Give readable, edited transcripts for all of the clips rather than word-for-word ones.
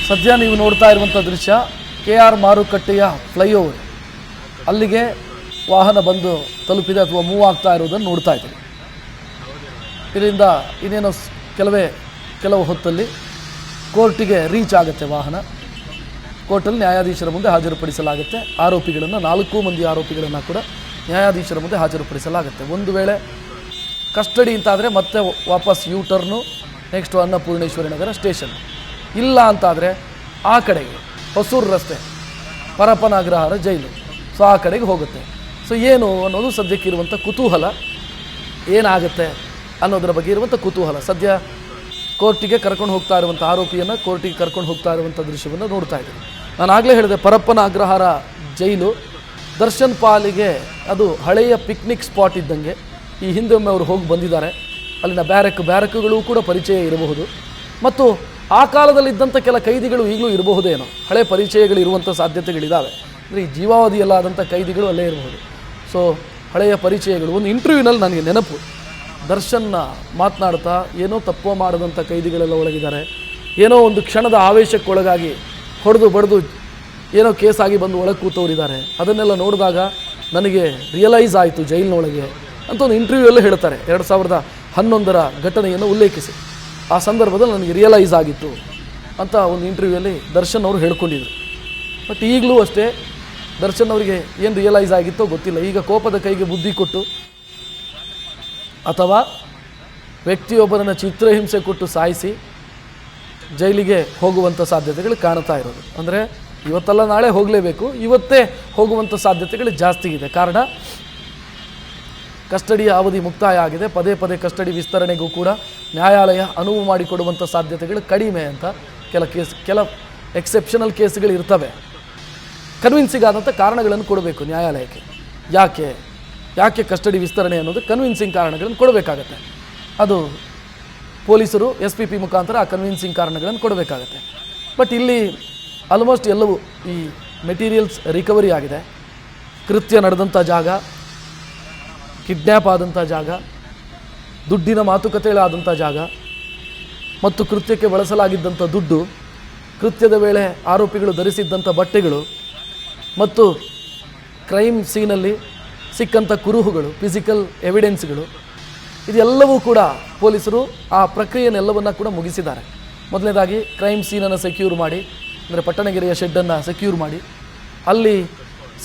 ಸದ್ಯ ನೀವು ನೋಡ್ತಾ ಇರುವಂಥ ದೃಶ್ಯ KR ಮಾರುಕಟ್ಟೆಯ ಫ್ಲೈಓವರ್, ಅಲ್ಲಿಗೆ ವಾಹನ ಬಂದು ತಲುಪಿದೆ ಅಥವಾ ಮೂವ್ ಆಗ್ತಾ ಇರೋದನ್ನು ನೋಡ್ತಾ ಇದ್ದೀವಿ. ಇದರಿಂದ ಇನ್ನೇನೋ ಕೆಲವು ಹೊತ್ತಲ್ಲಿ ಕೋರ್ಟಿಗೆ ರೀಚ್ ಆಗುತ್ತೆ ವಾಹನ. ಕೋರ್ಟಲ್ಲಿ ನ್ಯಾಯಾಧೀಶರ ಮುಂದೆ ಹಾಜರುಪಡಿಸಲಾಗುತ್ತೆ. ಆರೋಪಿಗಳನ್ನು 4 ಮಂದಿ ಆರೋಪಿಗಳನ್ನು ಕೂಡ ನ್ಯಾಯಾಧೀಶರ ಮುಂದೆ ಹಾಜರುಪಡಿಸಲಾಗುತ್ತೆ. ಒಂದು ವೇಳೆ ಕಸ್ಟಡಿ ಅಂತಾದರೆ ಮತ್ತೆ ವಾಪಸ್ ಟರ್ನು ನೆಕ್ಸ್ಟು ಅನ್ನಪೂರ್ಣೇಶ್ವರಿ ನಗರ ಸ್ಟೇಷನ್. ಇಲ್ಲ ಅಂತಾದರೆ ಆ ಕಡೆಗೆ ಹೊಸೂರು ರಸ್ತೆ ಪರಪ್ಪನಾಗ್ರಹಾರ ಜೈಲು, ಸೊ ಆ ಕಡೆಗೆ ಹೋಗುತ್ತೆ. ಸೊ ಏನು ಅನ್ನೋದು ಸದ್ಯಕ್ಕಿರುವಂಥ ಕುತೂಹಲ, ಏನಾಗುತ್ತೆ ಅನ್ನೋದರ ಬಗ್ಗೆ ಇರುವಂಥ ಕುತೂಹಲ. ಸದ್ಯ ಕೋರ್ಟಿಗೆ ಕರ್ಕೊಂಡು ಹೋಗ್ತಾ ಇರುವಂಥ ಆರೋಪಿಯನ್ನು ಕೋರ್ಟಿಗೆ ಕರ್ಕೊಂಡು ಹೋಗ್ತಾ ಇರುವಂಥ ದೃಶ್ಯವನ್ನು ನೋಡ್ತಾ ಇದ್ದೀವಿ. ನಾನು ಆಗಲೇ ಹೇಳಿದೆ, ಪರಪ್ಪನ ಅಗ್ರಹಾರ ಜೈಲು ದರ್ಶನ್ ಪಾಲಿಗೆ ಅದು ಹಳೆಯ ಪಿಕ್ನಿಕ್ ಸ್ಪಾಟ್ ಇದ್ದಂಗೆ. ಈ ಹಿಂದೊಮ್ಮೆ ಅವರು ಹೋಗಿ ಬಂದಿದ್ದಾರೆ. ಅಲ್ಲಿನ ಬ್ಯಾರಕ್ಗಳು ಕೂಡ ಪರಿಚಯ ಇರಬಹುದು, ಮತ್ತು ಆ ಕಾಲದಲ್ಲಿದ್ದಂಥ ಕೆಲ ಕೈದಿಗಳು ಈಗಲೂ ಇರಬಹುದೇನೋ, ಹಳೆ ಪರಿಚಯಗಳು ಇರುವಂಥ ಸಾಧ್ಯತೆಗಳಿದ್ದಾವೆ. ಅಂದರೆ ಈ ಜೀವಾವಧಿಯಲ್ಲಾದಂಥ ಕೈದಿಗಳು ಅಲ್ಲೇ ಇರಬಹುದು. ಸೊ ಹಳೆಯ ಪರಿಚಯಗಳು. ಒಂದು ಇಂಟರ್ವ್ಯೂನಲ್ಲಿ ನನಗೆ ನೆನಪು, ದರ್ಶನ್ನ ಮಾತನಾಡ್ತಾ ಏನೋ ತಪ್ಪು ಮಾಡದಂಥ ಕೈದಿಗಳೆಲ್ಲ ಒಳಗಿದ್ದಾರೆ, ಏನೋ ಒಂದು ಕ್ಷಣದ ಆವೇಶಕ್ಕೊಳಗಾಗಿ ಹೊಡೆದು ಬಡಿದು ಏನೋ ಕೇಸಾಗಿ ಬಂದು ಒಳಗೆ ಕೂತವರಿದ್ದಾರೆ, ಅದನ್ನೆಲ್ಲ ನೋಡಿದಾಗ ನನಗೆ ರಿಯಲೈಸ್ ಆಯಿತು ಜೈಲಿನೊಳಗೆ ಅಂತ ಒಂದು ಇಂಟರ್ವ್ಯೂಯಲ್ಲೇ ಹೇಳ್ತಾರೆ. 2011ರ ಘಟನೆಯನ್ನು ಉಲ್ಲೇಖಿಸಿ ಆ ಸಂದರ್ಭದಲ್ಲಿ ನನಗೆ ರಿಯಲೈಸ್ ಆಗಿತ್ತು ಅಂತ ಒಂದು ಇಂಟರ್ವ್ಯೂಯಲ್ಲಿ ದರ್ಶನ್ ಅವರು ಹೇಳ್ಕೊಂಡಿದ್ರು. ಬಟ್ ಈಗಲೂ ಅಷ್ಟೇ ದರ್ಶನ್ ಅವರಿಗೆ ಏನು ರಿಯಲೈಸ್ ಆಗಿತ್ತೋ ಗೊತ್ತಿಲ್ಲ. ಈಗ ಕೋಪದ ಕೈಗೆ ಬುದ್ಧಿ ಕೊಟ್ಟು ಅಥವಾ ವ್ಯಕ್ತಿಯೊಬ್ಬರನ್ನು ಚಿತ್ರಹಿಂಸೆ ಕೊಟ್ಟು ಸಾಯಿಸಿ ಜೈಲಿಗೆ ಹೋಗುವಂಥ ಸಾಧ್ಯತೆಗಳು ಕಾಣ್ತಾ ಇರೋದು. ಅಂದರೆ ಇವತ್ತಲ್ಲ ನಾಳೆ ಹೋಗಲೇಬೇಕು, ಇವತ್ತೇ ಹೋಗುವಂಥ ಸಾಧ್ಯತೆಗಳು ಜಾಸ್ತಿ ಇದೆ. ಕಾರಣ ಕಸ್ಟಡಿಯ ಅವಧಿ ಮುಕ್ತಾಯ ಆಗಿದೆ. ಪದೇ ಪದೇ ಕಸ್ಟಡಿ ವಿಸ್ತರಣೆಗೂ ಕೂಡ ನ್ಯಾಯಾಲಯ ಅನುವು ಮಾಡಿಕೊಡುವಂಥ ಸಾಧ್ಯತೆಗಳು ಕಡಿಮೆ ಅಂತ ಕೆಲ ಎಕ್ಸೆಪ್ಷನಲ್ ಕೇಸ್ಗಳು ಇರ್ತವೆ. ಕನ್ವಿನ್ಸಿಂಗ್ ಆದಂಥ ಕಾರಣಗಳನ್ನು ಕೊಡಬೇಕು ನ್ಯಾಯಾಲಯಕ್ಕೆ. ಯಾಕೆ ಕಸ್ಟಡಿ ವಿಸ್ತರಣೆ ಅನ್ನೋದು ಕನ್ವಿನ್ಸಿಂಗ್ ಕಾರಣಗಳನ್ನು ಕೊಡಬೇಕಾಗತ್ತೆ. ಅದು ಪೊಲೀಸರು SPP ಮುಖಾಂತರ ಆ ಕನ್ವಿನ್ಸಿಂಗ್ ಕಾರಣಗಳನ್ನು ಕೊಡಬೇಕಾಗತ್ತೆ. ಬಟ್ ಇಲ್ಲಿ ಆಲ್ಮೋಸ್ಟ್ ಎಲ್ಲವೂ ಈ ಮೆಟೀರಿಯಲ್ಸ್ ರಿಕವರಿ ಆಗಿದೆ. ಕೃತ್ಯ ನಡೆದಂಥ ಜಾಗ, ಕಿಡ್ನ್ಯಾಪ್ ಆದಂಥ ಜಾಗ, ದುಡ್ಡಿನ ಮಾತುಕತೆಗಳಾದಂಥ ಜಾಗ ಮತ್ತು ಕೃತ್ಯಕ್ಕೆ ಬಳಸಲಾಗಿದ್ದಂಥ ದುಡ್ಡು, ಕೃತ್ಯದ ವೇಳೆ ಆರೋಪಿಗಳು ಧರಿಸಿದ್ದಂಥ ಬಟ್ಟೆಗಳು ಮತ್ತು ಕ್ರೈಮ್ ಸೀನಲ್ಲಿ ಸಿಕ್ಕಂಥ ಕುರುಹುಗಳು, ಫಿಸಿಕಲ್ ಎವಿಡೆನ್ಸ್ಗಳು, ಇದೆಲ್ಲವೂ ಕೂಡ ಪೊಲೀಸರು ಆ ಪ್ರಕ್ರಿಯೆನೆಲ್ಲವನ್ನು ಕೂಡ ಮುಗಿಸಿದ್ದಾರೆ. ಮೊದಲನೇದಾಗಿ ಕ್ರೈಮ್ ಸೀನನ್ನು ಸೆಕ್ಯೂರ್ ಮಾಡಿ, ಅಂದರೆ ಪಟ್ಟಣಗೆರೆಯ ಶೆಡ್ಡನ್ನು ಸೆಕ್ಯೂರ್ ಮಾಡಿ ಅಲ್ಲಿ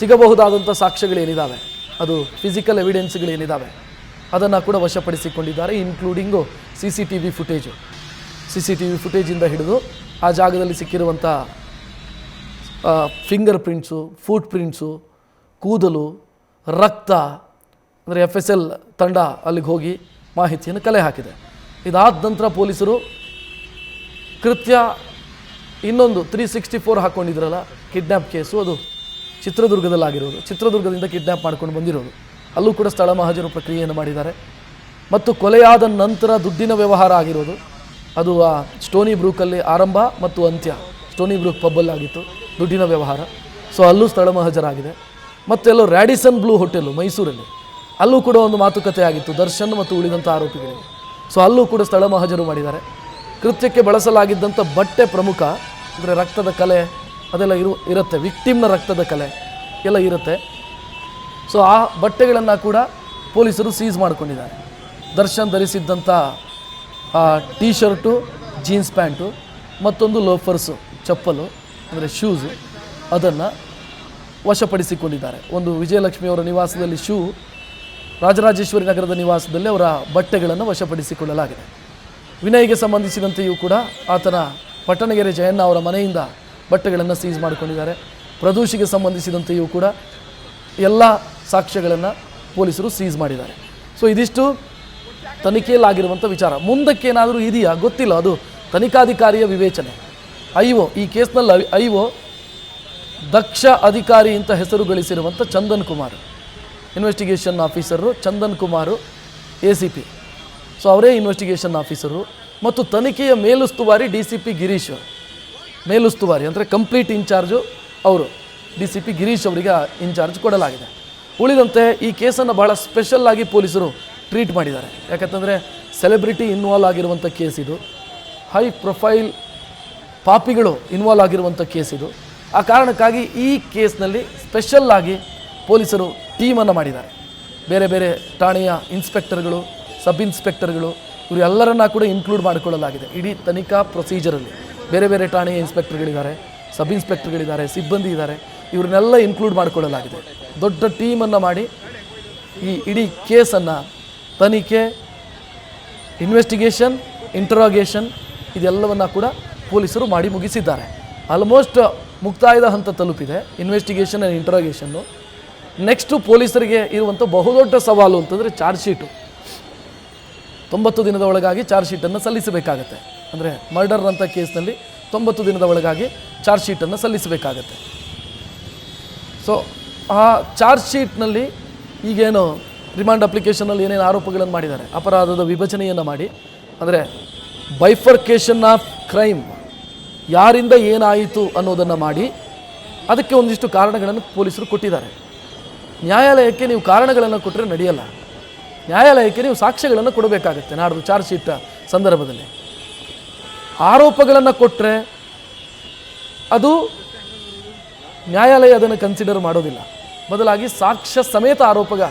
ಸಿಗಬಹುದಾದಂಥ ಸಾಕ್ಷ್ಯಗಳೇನಿದ್ದಾವೆ, ಅದು ಫಿಸಿಕಲ್ ಎವಿಡೆನ್ಸ್ಗಳೇನಿದ್ದಾವೆ ಅದನ್ನು ಕೂಡ ವಶಪಡಿಸಿಕೊಂಡಿದ್ದಾರೆ. ಇನ್ಕ್ಲೂಡಿಂಗು CCTV ಫುಟೇಜಿಂದ ಹಿಡಿದು ಆ ಜಾಗದಲ್ಲಿ ಸಿಕ್ಕಿರುವಂಥ ಫಿಂಗರ್ ಪ್ರಿಂಟ್ಸು, ಫೂಟ್ ಪ್ರಿಂಟ್ಸು, ಕೂದಲು, ರಕ್ತ, ಅಂದರೆ FSL ತಂಡ ಅಲ್ಲಿಗೆ ಹೋಗಿ ಮಾಹಿತಿಯನ್ನು ಕಲೆ ಹಾಕಿದೆ. ಇದಾದ ನಂತರ ಪೊಲೀಸರು ಕೃತ್ಯ ಇನ್ನೊಂದು 364 ಹಾಕ್ಕೊಂಡಿದ್ರಲ್ಲ ಕಿಡ್ನ್ಯಾಪ್ ಕೇಸು, ಅದು ಚಿತ್ರದುರ್ಗದಲ್ಲಾಗಿರೋದು, ಚಿತ್ರದುರ್ಗದಿಂದ ಕಿಡ್ನ್ಯಾಪ್ ಮಾಡ್ಕೊಂಡು ಬಂದಿರೋದು, ಅಲ್ಲೂ ಕೂಡ ಸ್ಥಳ ಮಹಾಜರು ಪ್ರಕ್ರಿಯೆಯನ್ನು ಮಾಡಿದ್ದಾರೆ. ಮತ್ತು ಕೊಲೆಯಾದ ನಂತರ ದುಡ್ಡಿನ ವ್ಯವಹಾರ ಆಗಿರೋದು, ಅದು ಆ ಸ್ಟೋನಿ ಬ್ರೂಕಲ್ಲಿ ಆರಂಭ ಮತ್ತು ಅಂತ್ಯ, ಸ್ಟೋನಿ ಬ್ರೂಕ್ ಪಬ್ಬಲ್ಲಾಗಿತ್ತು ದುಡ್ಡಿನ ವ್ಯವಹಾರ. ಸೊ ಅಲ್ಲೂ ಸ್ಥಳ ಮಹಾಜರಾಗಿದೆ. ಮತ್ತೆಲ್ಲೋ ರ್ಯಾಡಿಸನ್ ಬ್ಲೂ ಹೋಟೆಲು ಮೈಸೂರಲ್ಲಿ, ಅಲ್ಲೂ ಕೂಡ ಒಂದು ಮಾತುಕತೆ ಆಗಿತ್ತು ದರ್ಶನ್ ಮತ್ತು ಉಳಿದಂಥ ಆರೋಪಿಗಳಿಗೆ. ಸೊ ಅಲ್ಲೂ ಕೂಡ ಸ್ಥಳ ಮಹಾಜರು ಮಾಡಿದ್ದಾರೆ. ಕೃತ್ಯಕ್ಕೆ ಬಳಸಲಾಗಿದ್ದಂಥ ಬಟ್ಟೆ ಪ್ರಮುಖ, ಅಂದರೆ ರಕ್ತದ ಕಲೆ ಅದೆಲ್ಲ ಇರುತ್ತೆ, ವಿಕ್ಟಿಮ್ನ ರಕ್ತದ ಕಲೆ ಎಲ್ಲ ಇರುತ್ತೆ. ಸೊ ಆ ಬಟ್ಟೆಗಳನ್ನು ಕೂಡ ಪೊಲೀಸರು ಸೀಸ್ ಮಾಡ್ಕೊಂಡಿದ್ದಾರೆ. ದರ್ಶನ್ ಧರಿಸಿದ್ದಂಥ ಟೀ ಶರ್ಟು, ಜೀನ್ಸ್ ಪ್ಯಾಂಟು, ಮತ್ತೊಂದು ಲೋಫರ್ಸು, ಚಪ್ಪಲು ಅಂದರೆ ಶೂಸು, ಅದನ್ನು ವಶಪಡಿಸಿಕೊಂಡಿದ್ದಾರೆ. ಒಂದು ವಿಜಯಲಕ್ಷ್ಮಿಯವರ ನಿವಾಸದಲ್ಲಿ ಶೂ, ರಾಜರಾಜೇಶ್ವರಿ ನಗರದ ನಿವಾಸದಲ್ಲಿ ಅವರ ಬಟ್ಟೆಗಳನ್ನು ವಶಪಡಿಸಿಕೊಳ್ಳಲಾಗಿದೆ. ವಿನಯ್ಗೆ ಸಂಬಂಧಿಸಿದಂತೆಯೂ ಕೂಡ ಆತನ ಪಟ್ಟಣಗೆರೆ ಜಯಣ್ಣ ಅವರ ಮನೆಯಿಂದ ಬಟ್ಟೆಗಳನ್ನು ಸೀಸ್ ಮಾಡಿಕೊಂಡಿದ್ದಾರೆ. ಪ್ರದೂಷಿಗೆ ಸಂಬಂಧಿಸಿದಂತೆಯೂ ಕೂಡ ಎಲ್ಲ ಸಾಕ್ಷ್ಯಗಳನ್ನು ಪೊಲೀಸರು ಸೀಸ್ ಮಾಡಿದ್ದಾರೆ. ಸೊ ಇದಿಷ್ಟು ತನಿಖೆಯಲ್ಲಾಗಿರುವಂಥ ವಿಚಾರ. ಮುಂದಕ್ಕೇನಾದರೂ ಇದೆಯಾ ಗೊತ್ತಿಲ್ಲ, ಅದು ತನಿಖಾಧಿಕಾರಿಯ ವಿವೇಚನೆ. IO ಈ ಕೇಸ್ನಲ್ಲಿ IO ದಕ್ಷ ಅಧಿಕಾರಿ ಅಂತ ಹೆಸರು ಗಳಿಸಿರುವಂಥ Chandan Kumar, investigation officer Chandan Kumar ACP. So ಅವರೇ ಇನ್ವೆಸ್ಟಿಗೇಷನ್ ಆಫೀಸರು ಮತ್ತು ತನಿಖೆಯ ಮೇಲುಸ್ತುವಾರಿ DCP ಗಿರೀಶ್. ಮೇಲುಸ್ತುವಾರಿ ಅಂದರೆ ಕಂಪ್ಲೀಟ್ ಇನ್ಚಾರ್ಜು ಅವರು DCP ಗಿರೀಶ್ ಅವರಿಗೆ ಇನ್ಚಾರ್ಜ್ ಕೊಡಲಾಗಿದೆ. ಉಳಿದಂತೆ ಈ ಕೇಸನ್ನು ಭಾಳ ಸ್ಪೆಷಲ್ಲಾಗಿ ಪೊಲೀಸರು ಟ್ರೀಟ್ ಮಾಡಿದ್ದಾರೆ. ಯಾಕಂತಂದರೆ ಸೆಲೆಬ್ರಿಟಿ ಇನ್ವಾಲ್ವ್ ಆಗಿರುವಂಥ ಕೇಸ್ ಇದು, ಹೈ ಪ್ರೊಫೈಲ್ ಪಾಪಿಗಳು ಇನ್ವಾಲ್ವ್ ಆಗಿರುವಂಥ ಕೇಸ್ ಇದು. ಆ ಕಾರಣಕ್ಕಾಗಿ ಈ ಕೇಸ್ನಲ್ಲಿ ಸ್ಪೆಷಲ್ಲಾಗಿ ಪೊಲೀಸರು ಟೀಮನ್ನು ಮಾಡಿದ್ದಾರೆ. ಬೇರೆ ಬೇರೆ ಠಾಣೆಯ ಇನ್ಸ್ಪೆಕ್ಟರ್ಗಳು, ಸಬ್ ಇನ್ಸ್ಪೆಕ್ಟರ್ಗಳು ಇವರೆಲ್ಲರನ್ನ ಕೂಡ ಇನ್ಕ್ಲೂಡ್ ಮಾಡಿಕೊಳ್ಳಲಾಗಿದೆ. ಇಡೀ ತನಿಖಾ ಪ್ರೊಸೀಜರಲ್ಲಿ ಬೇರೆ ಬೇರೆ ಠಾಣೆಯ ಇನ್ಸ್ಪೆಕ್ಟರ್ಗಳಿದ್ದಾರೆ, ಸಬ್ ಇನ್ಸ್ಪೆಕ್ಟರ್ಗಳಿದ್ದಾರೆ, ಸಿಬ್ಬಂದಿ ಇದ್ದಾರೆ. ಇವ್ರನ್ನೆಲ್ಲ ಇನ್ಕ್ಲೂಡ್ ಮಾಡಿಕೊಳ್ಳಲಾಗಿದೆ. ದೊಡ್ಡ ಟೀಮನ್ನು ಮಾಡಿ ಈ ಇಡೀ ಕೇಸನ್ನು ತನಿಖೆ, ಇನ್ವೆಸ್ಟಿಗೇಷನ್, ಇಂಟರಾಗೇಷನ್ ಇದೆಲ್ಲವನ್ನು ಕೂಡ ಪೊಲೀಸರು ಮಾಡಿ ಮುಗಿಸಿದ್ದಾರೆ. ಆಲ್ಮೋಸ್ಟ್ ಮುಕ್ತಾಯದ ಹಂತ ತಲುಪಿದೆ ಇನ್ವೆಸ್ಟಿಗೇಷನ್ ಆ್ಯಂಡ್ ಇಂಟರಾಗೇಷನ್ನು. ನೆಕ್ಸ್ಟು ಪೊಲೀಸರಿಗೆ ಇರುವಂಥ ಬಹುದೊಡ್ಡ ಸವಾಲು ಅಂತಂದರೆ ಚಾರ್ಜ್ ಶೀಟು. 90 ದಿನದ ಒಳಗಾಗಿ ಚಾರ್ಜ್ ಶೀಟನ್ನು ಸಲ್ಲಿಸಬೇಕಾಗತ್ತೆ. ಅಂದರೆ ಮರ್ಡರ್ ಅಂತ ಕೇಸ್ನಲ್ಲಿ 90 ದಿನದ ಒಳಗಾಗಿ ಚಾರ್ಜ್ ಶೀಟನ್ನು ಸಲ್ಲಿಸಬೇಕಾಗತ್ತೆ. ಸೊ ಆ ಚಾರ್ಜ್ ಶೀಟ್ನಲ್ಲಿ ಈಗೇನು ರಿಮಾಂಡ್ ಅಪ್ಲಿಕೇಶನಲ್ಲಿ ಏನೇನು ಆರೋಪಗಳನ್ನು ಮಾಡಿದ್ದಾರೆ, ಅಪರಾಧದ ವಿಭಜನೆಯನ್ನು ಮಾಡಿ, ಅಂದರೆ ಬೈಫರ್ಕೇಷನ್ ಆಫ್ ಕ್ರೈಮ್, ಯಾರಿಂದ ಏನಾಯಿತು ಅನ್ನೋದನ್ನು ಮಾಡಿ ಅದಕ್ಕೆ ಒಂದಿಷ್ಟು ಕಾರಣಗಳನ್ನು ಪೊಲೀಸರು ಕೊಟ್ಟಿದ್ದಾರೆ. ನ್ಯಾಯಾಲಯಕ್ಕೆ ನೀವು ಕಾರಣಗಳನ್ನು ಕೊಟ್ಟರೆ ನಡೆಯಲ್ಲ, ನ್ಯಾಯಾಲಯಕ್ಕೆ ನೀವು ಸಾಕ್ಷ್ಯಗಳನ್ನು ಕೊಡಬೇಕಾಗತ್ತೆ. ನಾಡ್ದು ಚಾರ್ಜ್ ಶೀಟ್ ಸಂದರ್ಭದಲ್ಲಿ ಆರೋಪಗಳನ್ನು ಕೊಟ್ಟರೆ ಅದು ನ್ಯಾಯಾಲಯ ಅದನ್ನು ಕನ್ಸಿಡರ್ ಮಾಡೋದಿಲ್ಲ. ಬದಲಾಗಿ ಸಾಕ್ಷ್ಯ ಸಮೇತ ಆರೋಪಗ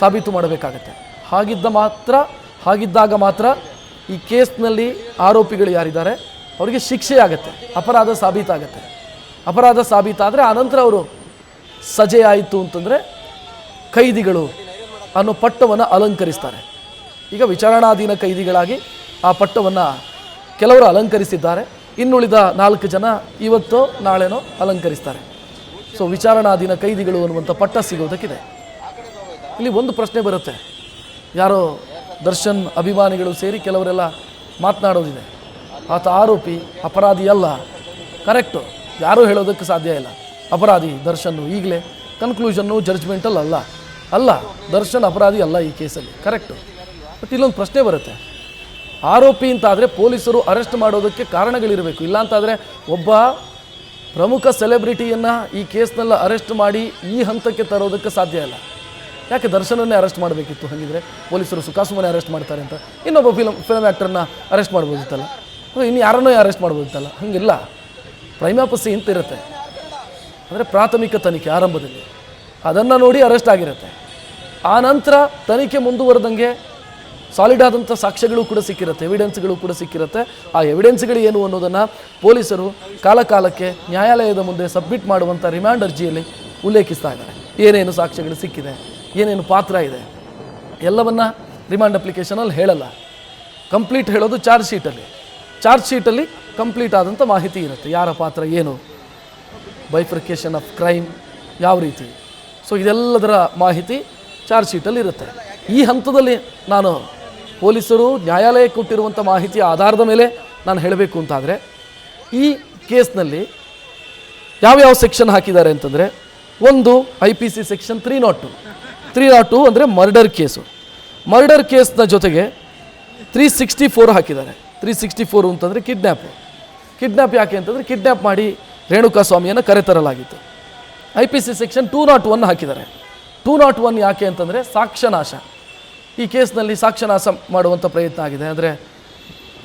ಸಾಬೀತು ಮಾಡಬೇಕಾಗತ್ತೆ. ಹಾಗಿದ್ದಾಗ ಮಾತ್ರ ಈ ಕೇಸ್ನಲ್ಲಿ ಆರೋಪಿಗಳು ಯಾರಿದ್ದಾರೆ ಅವರಿಗೆ ಶಿಕ್ಷೆ ಆಗುತ್ತೆ, ಅಪರಾಧ ಸಾಬೀತಾಗತ್ತೆ. ಅಪರಾಧ ಸಾಬೀತಾದರೆ ಆನಂತರ ಅವರು ಸಜೆ ಆಯಿತು ಅಂತಂದರೆ ಕೈದಿಗಳು ಅನ್ನೋ ಪಟ್ಟವನ್ನು ಅಲಂಕರಿಸ್ತಾರೆ. ಈಗ ವಿಚಾರಣಾಧೀನ ಕೈದಿಗಳಾಗಿ ಆ ಪಟ್ಟವನ್ನು ಕೆಲವರು ಅಲಂಕರಿಸಿದ್ದಾರೆ. ಇನ್ನುಳಿದ 4 ಜನ ಇವತ್ತೋ ನಾಳೆನೋ ಅಲಂಕರಿಸ್ತಾರೆ. ಸೊ ವಿಚಾರಣಾಧೀನ ಕೈದಿಗಳು ಅನ್ನುವಂಥ ಪಟ್ಟ ಸಿಗೋದಕ್ಕಿದೆ. ಇಲ್ಲಿ ಒಂದು ಪ್ರಶ್ನೆ ಬರುತ್ತೆ, ಯಾರೋ ದರ್ಶನ್ ಅಭಿಮಾನಿಗಳು ಸೇರಿ ಕೆಲವರೆಲ್ಲ ಮಾತನಾಡೋದಿದೆ, ಆತ ಆರೋಪಿ, ಅಪರಾಧಿ ಅಲ್ಲ. ಕರೆಕ್ಟು, ಯಾರೂ ಹೇಳೋದಕ್ಕೆ ಸಾಧ್ಯ ಇಲ್ಲ. ಅಪರಾಧಿ ದರ್ಶನ್ನು ಈಗಲೇ ಕನ್ಕ್ಲೂಷನ್ನು ಜಡ್ಜ್ಮೆಂಟಲ್ಲಿ ಅಲ್ಲ, ದರ್ಶನ್ ಅಪರಾಧಿ ಅಲ್ಲ ಈ ಕೇಸಲ್ಲಿ, ಕರೆಕ್ಟು. ಬಟ್ ಇಲ್ಲೊಂದು ಪ್ರಶ್ನೆ ಬರುತ್ತೆ, ಆರೋಪಿ ಅಂತಾದರೆ ಪೊಲೀಸರು ಅರೆಸ್ಟ್ ಮಾಡೋದಕ್ಕೆ ಕಾರಣಗಳಿರಬೇಕು. ಇಲ್ಲಾಂತಾದರೆ ಒಬ್ಬ ಪ್ರಮುಖ ಸೆಲೆಬ್ರಿಟಿಯನ್ನು ಈ ಕೇಸ್ನೆಲ್ಲ ಅರೆಸ್ಟ್ ಮಾಡಿ ಈ ಹಂತಕ್ಕೆ ತರೋದಕ್ಕೆ ಸಾಧ್ಯ ಇಲ್ಲ. ಯಾಕೆ ದರ್ಶನನ್ನೇ ಅರೆಸ್ಟ್ ಮಾಡಬೇಕಿತ್ತು? ಹಾಗಿದ್ರೆ ಪೊಲೀಸರು ಸುಖಾಸುಮ್ಮನೆ ಅರೆಸ್ಟ್ ಮಾಡ್ತಾರೆ ಅಂತ ಇನ್ನೊಬ್ಬ ಫಿಲ್ಮ್ ಆ್ಯಕ್ಟರ್ನ ಅರೆಸ್ಟ್ ಮಾಡ್ಬೋದಿತ್ತಲ್ಲ, ಇನ್ನು ಯಾರನ್ನೋ ಅರೆಸ್ಟ್ ಮಾಡ್ಬೋದಿತ್ತಲ್ಲ. ಹಾಗಿಲ್ಲ, ಪ್ರೈಮಾಪಸಿ ಅಂತ ಇರುತ್ತೆ. ಅಂದರೆ ಪ್ರಾಥಮಿಕ ತನಿಖೆ ಆರಂಭದಲ್ಲಿ ಅದನ್ನು ನೋಡಿ ಅರೆಸ್ಟ್ ಆಗಿರುತ್ತೆ. ಆ ನಂತರ ತನಿಖೆ ಮುಂದುವರೆದಂಗೆ ಸಾಲಿಡ್ ಆದಂಥ ಸಾಕ್ಷ್ಯಗಳು ಕೂಡ ಸಿಕ್ಕಿರುತ್ತೆ, ಎವಿಡೆನ್ಸ್ಗಳು ಕೂಡ ಸಿಕ್ಕಿರುತ್ತೆ. ಆ ಎವಿಡೆನ್ಸ್ಗಳು ಏನು ಅನ್ನೋದನ್ನು ಪೊಲೀಸರು ಕಾಲಕಾಲಕ್ಕೆ ನ್ಯಾಯಾಲಯದ ಮುಂದೆ ಸಬ್ಮಿಟ್ ಮಾಡುವಂಥ ರಿಮಾಂಡ್ ಅರ್ಜಿಯಲ್ಲಿ ಉಲ್ಲೇಖಿಸ್ತಾ ಇದ್ದಾರೆ. ಏನೇನು ಸಾಕ್ಷ್ಯಗಳು ಸಿಕ್ಕಿದೆ, ಏನೇನು ಪಾತ್ರ ಇದೆ ಎಲ್ಲವನ್ನು ರಿಮಾಂಡ್ ಅಪ್ಲಿಕೇಶನಲ್ಲಿ ಹೇಳಲ್ಲ. ಕಂಪ್ಲೀಟ್ ಹೇಳೋದು ಚಾರ್ಜ್ ಶೀಟಲ್ಲಿ ಕಂಪ್ಲೀಟ್ ಆದಂಥ ಮಾಹಿತಿ ಇರುತ್ತೆ. ಯಾರ ಪಾತ್ರ ಏನು, ಬೈಫರ್ಕೇಷನ್ ಆಫ್ ಕ್ರೈಮ್ ಯಾವ ರೀತಿ, ಸೊ ಇದೆಲ್ಲದರ ಮಾಹಿತಿ ಚಾರ್ಜ್ ಶೀಟಲ್ಲಿ ಇರುತ್ತೆ. ಈ ಹಂತದಲ್ಲಿ ನಾನು ಪೊಲೀಸರು ನ್ಯಾಯಾಲಯಕ್ಕೆ ಕೊಟ್ಟಿರುವಂಥ ಮಾಹಿತಿಯ ಆಧಾರದ ಮೇಲೆ ನಾನು ಹೇಳಬೇಕು ಅಂತಾದರೆ, ಈ ಕೇಸ್ನಲ್ಲಿ ಯಾವ್ಯಾವ ಸೆಕ್ಷನ್ ಹಾಕಿದ್ದಾರೆ ಅಂತಂದರೆ, ಒಂದು IPC ಸೆಕ್ಷನ್ 302 ಅಂದರೆ ಮರ್ಡರ್ ಕೇಸು. ಮರ್ಡರ್ ಕೇಸ್ನ ಜೊತೆಗೆ 364 ಹಾಕಿದ್ದಾರೆ. 364 ಅಂತಂದರೆ ಕಿಡ್ನ್ಯಾಪ್ ಯಾಕೆ ಅಂತಂದರೆ ಕಿಡ್ನ್ಯಾಪ್ ಮಾಡಿ ರೇಣುಕಾ ಸ್ವಾಮಿಯನ್ನು ಕರೆತರಲಾಗಿತ್ತು. IPC ಸೆಕ್ಷನ್ 201 ಹಾಕಿದ್ದಾರೆ. 201 ಯಾಕೆ ಅಂತಂದರೆ ಸಾಕ್ಷ್ಯನಾಶ. ಈ ಕೇಸ್ನಲ್ಲಿ ಸಾಕ್ಷ್ಯನಾಶ ಮಾಡುವಂಥ ಪ್ರಯತ್ನ ಆಗಿದೆ. ಅಂದರೆ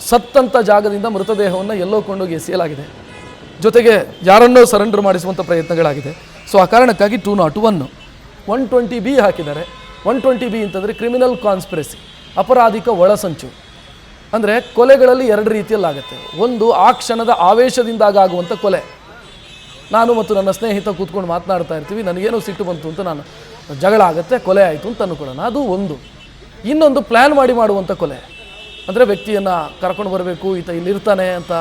ಸತ್ತಂಥ ಜಾಗದಿಂದ ಮೃತದೇಹವನ್ನು ಎಲ್ಲೋ ಕೊಂಡೋಗಿ ಎಸೆಯಲಾಗಿದೆ, ಜೊತೆಗೆ ಯಾರನ್ನೋ ಸರೆಂಡರ್ ಮಾಡಿಸುವಂಥ ಪ್ರಯತ್ನಗಳಾಗಿದೆ. ಸೊ ಆ ಕಾರಣಕ್ಕಾಗಿ 201. 120B ಹಾಕಿದ್ದಾರೆ. 120B ಅಂತಂದರೆ ಕ್ರಿಮಿನಲ್ ಕಾನ್ಸ್ಪಿರಸಿ, ಅಪರಾಧಿಕ ಒಳಸಂಚು. ಅಂದರೆ ಕೊಲೆಗಳಲ್ಲಿ 2 ರೀತಿಯಲ್ಲಾಗುತ್ತೆ. ಒಂದು ಆ ಕ್ಷಣದ ಆವೇಶದಿಂದಾಗ ಆಗುವಂಥ ಕೊಲೆ. ನಾನು ಮತ್ತು ನನ್ನ ಸ್ನೇಹಿತ ಕೂತ್ಕೊಂಡು ಮಾತನಾಡ್ತಾ ಇರ್ತೀವಿ, ನನಗೇನೋ ಸಿಟ್ಟು ಬಂತು ಅಂತ ನಾನು ಜಗಳ ಆಗುತ್ತೆ, ಕೊಲೆ ಆಯಿತು ಅಂತ ಅಂದ್ಕೊಳ್ಳೋಣ, ಅದು ಒಂದು. ಇನ್ನೊಂದು ಪ್ಲ್ಯಾನ್ ಮಾಡಿ ಮಾಡುವಂಥ ಕೊಲೆ. ಅಂದರೆ ವ್ಯಕ್ತಿಯನ್ನು ಕರ್ಕೊಂಡು ಬರಬೇಕು, ಈತ ಇಲ್ಲಿರ್ತಾನೆ ಅಂತ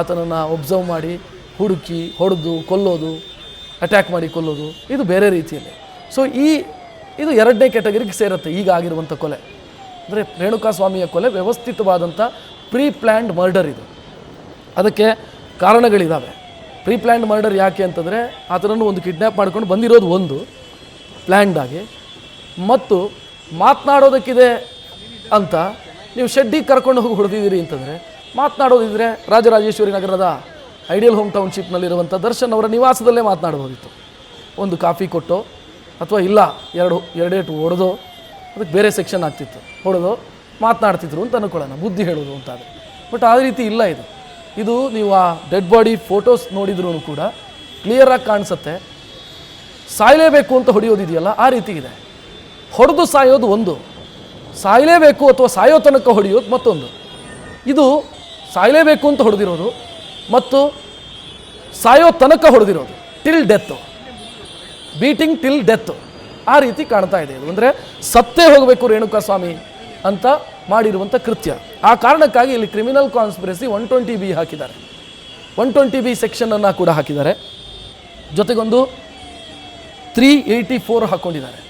ಆತನನ್ನು ಒಬ್ಸರ್ವ್ ಮಾಡಿ ಹುಡುಕಿ ಹೊಡೆದು ಕೊಲ್ಲೋದು, ಅಟ್ಯಾಕ್ ಮಾಡಿ ಕೊಲ್ಲೋದು, ಇದು ಬೇರೆ ರೀತಿಯಲ್ಲಿ. ಸೊ ಇದು 2ನೇ ಕ್ಯಾಟಗರಿಗೆ ಸೇರುತ್ತೆ ಈಗ ಆಗಿರುವಂಥ ಕೊಲೆ. ಅಂದರೆ ರೇಣುಕಾ ಸ್ವಾಮಿಯ ಕೊಲೆ ವ್ಯವಸ್ಥಿತವಾದಂಥ ಪ್ರೀ ಪ್ಲ್ಯಾನ್ಡ್ ಮರ್ಡರ್ ಇದು. ಅದಕ್ಕೆ ಕಾರಣಗಳಿದ್ದಾವೆ. ಪ್ರೀ ಪ್ಲ್ಯಾನ್ಡ್ ಮರ್ಡರ್ ಯಾಕೆ ಅಂತಂದರೆ ಆತನನ್ನು ಒಂದು ಕಿಡ್ನ್ಯಾಪ್ ಮಾಡ್ಕೊಂಡು ಬಂದಿರೋದು ಒಂದು ಪ್ಲ್ಯಾನ್ಡ್ ಆಗಿ, ಮತ್ತು ಮಾತನಾಡೋದಕ್ಕಿದೆ ಅಂತ ನೀವು ಶೆಡ್ಡಿಗೆ ಕರ್ಕೊಂಡು ಹೋಗಿ ಹೊಡೆದಿದ್ದೀರಿ ಅಂತಂದರೆ, ಮಾತನಾಡೋದಿದ್ರೆ ರಾಜರಾಜೇಶ್ವರಿ ನಗರದ ಐಡಿಯಲ್ ಹೋಮ್ ಟೌನ್ಶಿಪ್ನಲ್ಲಿರುವಂಥ ದರ್ಶನ್ ಅವರ ನಿವಾಸದಲ್ಲೇ ಮಾತನಾಡ್ಬೋದಿತ್ತು. ಒಂದು ಕಾಫಿ ಕೊಟ್ಟು ಅಥವಾ ಇಲ್ಲ ಎರಡೇಟು ಹೊಡೆದು ಅದಕ್ಕೆ ಬೇರೆ ಸೆಕ್ಷನ್ ಆಗ್ತಿತ್ತು, ಹೊಡೆದು ಮಾತನಾಡ್ತಿದ್ರು ಅಂತ ಅನ್ಕೊಳ್ಳೋಣ, ಬುದ್ಧಿ ಹೇಳೋದು ಅಂತಾದರೆ. ಬಟ್ ಆ ರೀತಿ ಇಲ್ಲ. ಇದು ನೀವು ಆ ಡೆಡ್ ಬಾಡಿ ಫೋಟೋಸ್ ನೋಡಿದ್ರೂ ಕೂಡ ಕ್ಲಿಯರಾಗಿ ಕಾಣಿಸುತ್ತೆ. ಸಾಯಲೇಬೇಕು ಅಂತ ಹೊಡೆಯೋದಿದೆಯಲ್ಲ ಆ ರೀತಿ ಇದೆ. ಹೊಡೆದು ಸಾಯೋದು ಒಂದು, ಸಾಯಲೇಬೇಕು ಅಥವಾ ಸಾಯೋ ತನಕ ಹೊಡೆಯೋದು ಮತ್ತೊಂದು. ಇದು ಸಾಯಲೇಬೇಕು ಅಂತ ಹೊಡೆದಿರೋದು ಮತ್ತು ಸಾಯೋ ತನಕ ಹೊಡೆದಿರೋದು, till death, beating till death, ಆ ರೀತಿ ಕಾಣ್ತಾ ಇದೆ. ಇದು ಅಂದರೆ ಸತ್ತೇ ಹೋಗಬೇಕು ರೇಣುಕಾಸ್ವಾಮಿ ಅಂತ ಮಾಡಿರುವಂಥ ಕೃತ್ಯ. ಆ ಕಾರಣಕ್ಕಾಗಿ ಇಲ್ಲಿ ಕ್ರಿಮಿನಲ್ ಕಾನ್ಸ್ಪಿರಸಿ 120B ಹಾಕಿದ್ದಾರೆ, 120B ಸೆಕ್ಷನನ್ನು ಕೂಡ ಹಾಕಿದ್ದಾರೆ. ಜೊತೆಗೊಂದು 384 ಹಾಕ್ಕೊಂಡಿದ್ದಾರೆ,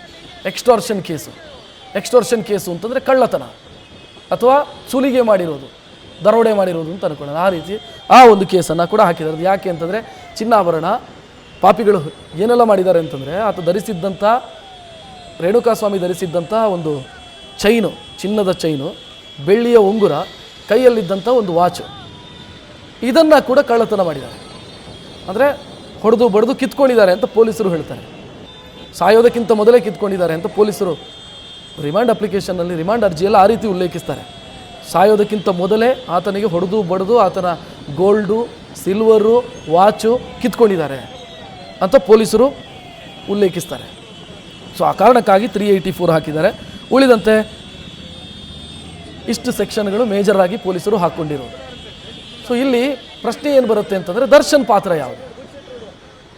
ಎಕ್ಸ್ಟಾರ್ಷನ್ ಕೇಸು. ಎಕ್ಸ್ಟಾರ್ಷನ್ ಕೇಸು ಅಂತಂದರೆ ಕಳ್ಳತನ ಅಥವಾ ಸುಲಿಗೆ ಮಾಡಿರೋದು, ದರೋಡೆ ಮಾಡಿರೋದು ಅಂತ ಅನ್ಕೊಳ್ಳೋಣ. ಆ ರೀತಿ ಆ ಒಂದು ಕೇಸನ್ನು ಕೂಡ ಹಾಕಿದ್ದಾರೆ. ಅದು ಯಾಕೆ ಅಂತಂದರೆ ಚಿನ್ನಾಭರಣ ಪಾಪಿಗಳು ಏನೆಲ್ಲ ಮಾಡಿದ್ದಾರೆ ಅಂತಂದರೆ, ಆತ ಧರಿಸಿದ್ದಂಥ ರೇಣುಕಾಸ್ವಾಮಿ ಧರಿಸಿದ್ದಂಥ ಒಂದು ಚೈನು, ಚಿನ್ನದ ಚೈನು, ಬೆಳ್ಳಿಯ ಉಂಗುರ, ಕೈಯಲ್ಲಿದ್ದಂಥ ಒಂದು ವಾಚು, ಇದನ್ನು ಕೂಡ ಕಳ್ಳತನ ಮಾಡಿದ್ದಾರೆ. ಅಂದರೆ ಹೊಡೆದು ಬಡಿದು ಕಿತ್ಕೊಂಡಿದ್ದಾರೆ ಅಂತ ಪೊಲೀಸರು ಹೇಳ್ತಾರೆ. ಸಾಯೋದಕ್ಕಿಂತ ಮೊದಲೇ ಕಿತ್ಕೊಂಡಿದ್ದಾರೆ ಅಂತ ಪೊಲೀಸರು ರಿಮಾಂಡ್ ಅಪ್ಲಿಕೇಶನ್ನಲ್ಲಿ, ರಿಮಾಂಡ್ ಅರ್ಜಿಯಲ್ಲಿ ಆ ರೀತಿ ಉಲ್ಲೇಖಿಸ್ತಾರೆ. ಸಾಯೋದಕ್ಕಿಂತ ಮೊದಲೇ ಆತನಿಗೆ ಹೊಡೆದು ಬಡಿದು ಆತನ ಗೋಲ್ಡು, ಸಿಲ್ವರು, ವಾಚು ಕಿತ್ಕೊಂಡಿದ್ದಾರೆ ಅಂತ ಪೊಲೀಸರು ಉಲ್ಲೇಖಿಸ್ತಾರೆ. ಸೊ ಆ ಕಾರಣಕ್ಕಾಗಿ 384 ಹಾಕಿದ್ದಾರೆ. ಉಳಿದಂತೆ ಇಷ್ಟು ಸೆಕ್ಷನ್ಗಳು ಮೇಜರಾಗಿ ಪೊಲೀಸರು ಹಾಕ್ಕೊಂಡಿರೋದು. ಸೊ ಇಲ್ಲಿ ಪ್ರಶ್ನೆ ಏನು ಬರುತ್ತೆ ಅಂತಂದರೆ, ದರ್ಶನ್ ಪಾತ್ರ ಯಾವುದು?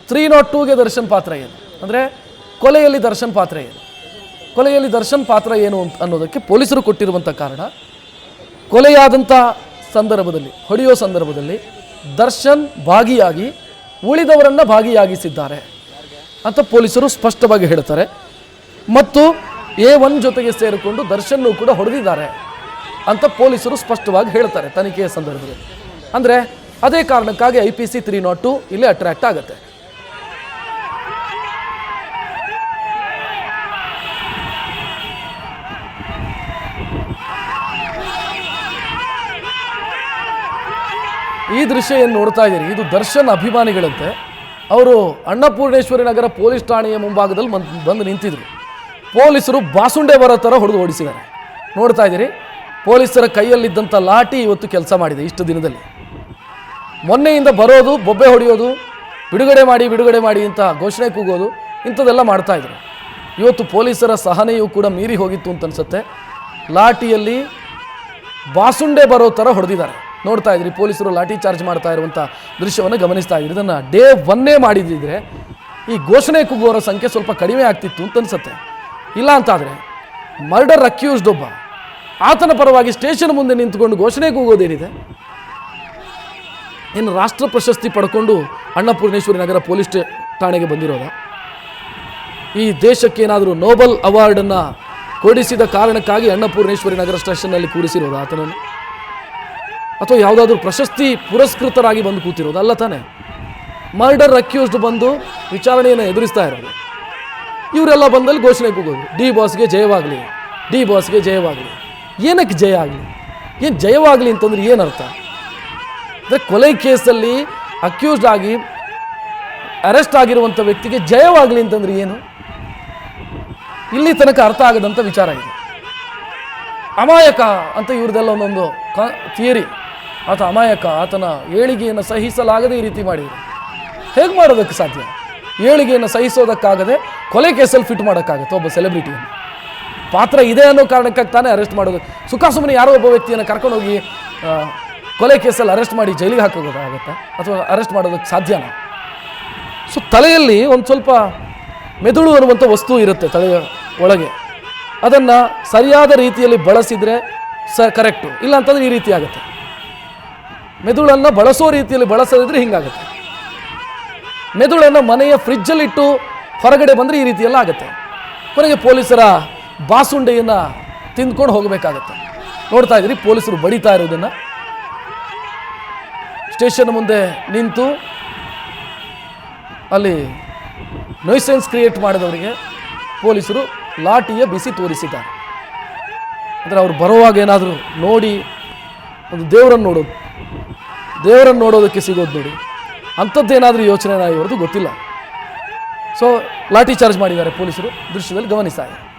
302ಗೆ ದರ್ಶನ್ ಪಾತ್ರ ಏನು? ಅಂದರೆ ಕೊಲೆಯಲ್ಲಿ ದರ್ಶನ್ ಪಾತ್ರ ಏನು? ಕೊಲೆಯಲ್ಲಿ ದರ್ಶನ್ ಪಾತ್ರ ಏನು ಅನ್ನೋದಕ್ಕೆ ಪೊಲೀಸರು ಕೊಟ್ಟಿರುವಂಥ ಕಾರಣ, ಕೊಲೆಯಾದಂಥ ಸಂದರ್ಭದಲ್ಲಿ, ಹೊಡೆಯೋ ಸಂದರ್ಭದಲ್ಲಿ ದರ್ಶನ್ ಭಾಗಿಯಾಗಿ ಉಳಿದವರನ್ನು ಭಾಗಿಯಾಗಿಸಿದ್ದಾರೆ ಅಂತ ಪೊಲೀಸರು ಸ್ಪಷ್ಟವಾಗಿ ಹೇಳ್ತಾರೆ. ಮತ್ತು A1 ಜೊತೆಗೆ ಸೇರಿಕೊಂಡು ದರ್ಶನ್ನು ಕೂಡ ಹೊಡೆದಿದ್ದಾರೆ ಅಂತ ಪೊಲೀಸರು ಸ್ಪಷ್ಟವಾಗಿ ಹೇಳ್ತಾರೆ ತನಿಖೆಯ ಸಂದರ್ಭದಲ್ಲಿ. ಅಂದರೆ ಅದೇ ಕಾರಣಕ್ಕಾಗಿ IPC 302 ಇಲ್ಲಿ ಅಟ್ರಾಕ್ಟ್ ಆಗುತ್ತೆ. ಈ ದೃಶ್ಯ ಏನು ನೋಡ್ತಾ ಇದ್ದೀರಿ, ಇದು ದರ್ಶನ್ ಅಭಿಮಾನಿಗಳಂತೆ. ಅವರು ಅನ್ನಪೂರ್ಣೇಶ್ವರಿ ನಗರ ಪೊಲೀಸ್ ಠಾಣೆಯ ಮುಂಭಾಗದಲ್ಲಿ ಬಂದು ನಿಂತಿದ್ರು. ಪೊಲೀಸರು ಬಾಸುಂಡೆ ಬರೋ ಥರ ಹೊಡೆದು ಓಡಿಸಿದ್ದಾರೆ. ನೋಡ್ತಾ ಇದ್ದೀರಿ, ಪೊಲೀಸರ ಕೈಯಲ್ಲಿದ್ದಂಥ ಲಾಠಿ ಇವತ್ತು ಕೆಲಸ ಮಾಡಿದೆ. ಇಷ್ಟು ದಿನದಲ್ಲಿ ಮೊನ್ನೆಯಿಂದ ಬರೋದು, ಬೊಬ್ಬೆ ಹೊಡೆಯೋದು, ಬಿಡುಗಡೆ ಮಾಡಿ ಅಂತ ಘೋಷಣೆ ಕೂಗೋದು, ಇಂಥದ್ದೆಲ್ಲ ಮಾಡ್ತಾಯಿದ್ರು. ಇವತ್ತು ಪೊಲೀಸರ ಸಹನೆಯೂ ಕೂಡ ಮೀರಿ ಹೋಗಿತ್ತು ಅಂತ ಅನಿಸುತ್ತೆ. ಲಾಠಿಯಲ್ಲಿ ಬಾಸುಂಡೆ ಬರೋ ಥರ ಹೊಡೆದಿದ್ದಾರೆ. ನೋಡ್ತಾ ಇದ್ರಿ, ಪೊಲೀಸರು ಲಾಠಿ ಚಾರ್ಜ್ ಮಾಡ್ತಾ ಇರುವಂಥ ದೃಶ್ಯವನ್ನು ಗಮನಿಸ್ತಾ ಇದ್ರಿ. ಇದನ್ನು ಡೇ 1 ಮಾಡಿದ್ದಿದ್ರೆ ಈ ಘೋಷಣೆ ಕೂಗೋರ ಸಂಖ್ಯೆ ಸ್ವಲ್ಪ ಕಡಿಮೆ ಆಗ್ತಿತ್ತು ಅಂತ ಅನಿಸುತ್ತೆ. ಇಲ್ಲ ಅಂತಾದರೆ ಮರ್ಡರ್ ಅಕ್ಯೂಸ್ಡ್ ಒಬ್ಬ, ಆತನ ಪರವಾಗಿ ಸ್ಟೇಷನ್ ಮುಂದೆ ನಿಂತ್ಕೊಂಡು ಘೋಷಣೆ ಕೂಗೋದೇನಿದೆ? ಇನ್ನು ರಾಷ್ಟ್ರ ಪ್ರಶಸ್ತಿ ಪಡ್ಕೊಂಡು ಅನ್ನಪೂರ್ಣೇಶ್ವರಿ ನಗರ ಪೊಲೀಸ್ ಠಾಣೆಗೆ ಬಂದಿರೋದ? ಈ ದೇಶಕ್ಕೆ ಏನಾದರೂ ನೋಬೆಲ್ ಅವಾರ್ಡನ್ನು ಕೊಡಿಸಿದ ಕಾರಣಕ್ಕಾಗಿ ಅನ್ನಪೂರ್ಣೇಶ್ವರಿ ನಗರ ಸ್ಟೇಷನ್ನಲ್ಲಿ ಕೂರಿಸಿರೋದು ಆತನನ್ನು? ಅಥವಾ ಯಾವುದಾದ್ರೂ ಪ್ರಶಸ್ತಿ ಪುರಸ್ಕೃತರಾಗಿ ಬಂದು ಕೂತಿರೋದು ಅಲ್ಲ ತಾನೆ? ಮರ್ಡರ್ ಅಕ್ಯೂಸ್ಡ್ ಬಂದು ವಿಚಾರಣೆಯನ್ನು ಎದುರಿಸ್ತಾ ಇರೋದು. ಇವರೆಲ್ಲ ಬಂದಲ್ಲಿ ಘೋಷಣೆ ಕೂಗೋದು, ಡಿ ಬಾಸ್ಗೆ ಜಯವಾಗಲಿ, ಡಿ ಬಾಸ್ಗೆ ಜಯವಾಗಲಿ. ಏನಕ್ಕೆ ಜಯ ಆಗಲಿ? ಏನು ಜಯವಾಗಲಿ ಅಂತಂದ್ರೆ ಏನರ್ಥ? ಅಂದರೆ ಕೊಲೆ ಕೇಸಲ್ಲಿ ಅಕ್ಯೂಸ್ಡ್ ಆಗಿ ಅರೆಸ್ಟ್ ಆಗಿರುವಂಥ ವ್ಯಕ್ತಿಗೆ ಜಯವಾಗಲಿ ಅಂತಂದ್ರೆ ಏನು? ಇಲ್ಲಿ ತನಕ ಅರ್ಥ ಆಗದಂಥ ವಿಚಾರ ಇದೆ. ಅಮಾಯಕ ಅಂತ ಇವ್ರದೆಲ್ಲ ಒಂದೊಂದು ಥಿಯರಿ. ಆತ ಅಮಾಯಕ, ಆತನ ಏಳಿಗೆಯನ್ನು ಸಹಿಸಲಾಗದೆ ಈ ರೀತಿ ಮಾಡಿದರು. ಹೇಗೆ ಮಾಡೋದಕ್ಕೆ ಸಾಧ್ಯ? ಏಳಿಗೆಯನ್ನು ಸಹಿಸೋದಕ್ಕಾಗದೆ ಕೊಲೆ ಕೇಸಲ್ಲಿ ಫಿಟ್ ಮಾಡೋಕ್ಕಾಗತ್ತೆ ಒಬ್ಬ ಸೆಲೆಬ್ರಿಟಿಯನ್ನು? ಪಾತ್ರ ಇದೆ ಅನ್ನೋ ಕಾರಣಕ್ಕಾಗಿ ತಾನೇ ಅರೆಸ್ಟ್ ಮಾಡೋದು. ಸುಮ್ಮನೆ ಯಾರೋ ಒಬ್ಬ ವ್ಯಕ್ತಿಯನ್ನು ಕರ್ಕೊಂಡೋಗಿ ಕೊಲೆ ಕೇಸಲ್ಲಿ ಅರೆಸ್ಟ್ ಮಾಡಿ ಜೈಲಿಗೆ ಹಾಕೋಗೋದಾಗತ್ತಾ? ಅಥವಾ ಅರೆಸ್ಟ್ ಮಾಡೋದಕ್ಕೆ ಸಾಧ್ಯನಾ? ಸೊ ತಲೆಯಲ್ಲಿ ಒಂದು ಸ್ವಲ್ಪ ಮೆದುಳು ಅನ್ನುವಂಥ ವಸ್ತು ಇರುತ್ತೆ ತಲೆಯ ಒಳಗೆ. ಅದನ್ನು ಸರಿಯಾದ ರೀತಿಯಲ್ಲಿ ಬಳಸಿದರೆ ಕರೆಕ್ಟು, ಇಲ್ಲ ಅಂತಂದರೆ ಈ ರೀತಿ ಆಗುತ್ತೆ. ಮೆದುಳನ್ನು ಬಳಸೋ ರೀತಿಯಲ್ಲಿ ಬಳಸದಿದ್ರೆ ಹಿಂಗಾಗುತ್ತೆ. ಮೆದುಳನ್ನು ಮನೆಯ ಫ್ರಿಜ್ಜಲ್ಲಿಟ್ಟು ಹೊರಗಡೆ ಬಂದರೆ ಈ ರೀತಿಯೆಲ್ಲ ಆಗುತ್ತೆ. ಕೊನೆಗೆ ಪೊಲೀಸರ ಬಾಸುಂಡೆಯನ್ನು ತಿಂದ್ಕೊಂಡು ಹೋಗಬೇಕಾಗತ್ತೆ. ನೋಡ್ತಾ ಇದ್ರಿ, ಪೊಲೀಸರು ಬಡಿತಾ ಇರೋದನ್ನು. ಸ್ಟೇಷನ್ ಮುಂದೆ ನಿಂತು ಅಲ್ಲಿ ನೋಯ್ಸೆನ್ಸ್ ಕ್ರಿಯೇಟ್ ಮಾಡಿದವರಿಗೆ ಪೊಲೀಸರು ಲಾಠಿಯ ಬಿಸಿ ತೋರಿಸಿದ್ದಾರೆ. ಅಂದರೆ ಅವ್ರು ಬರುವಾಗ ಏನಾದರೂ ನೋಡಿ, ಒಂದು ದೇವರನ್ನು ನೋಡೋದಕ್ಕೆ ಸಿಗೋದು ನೋಡಿ, ಅಂಥದ್ದೇನಾದರೂ ಯೋಚನೆನ ಇವ್ರದ್ದು ಗೊತ್ತಿಲ್ಲ. ಸೊ ಲಾಠಿ ಚಾರ್ಜ್ ಮಾಡಿದ್ದಾರೆ ಪೊಲೀಸರು, ದೃಶ್ಯದಲ್ಲಿ ಗಮನಿಸ್ತಾ ಇದೆ.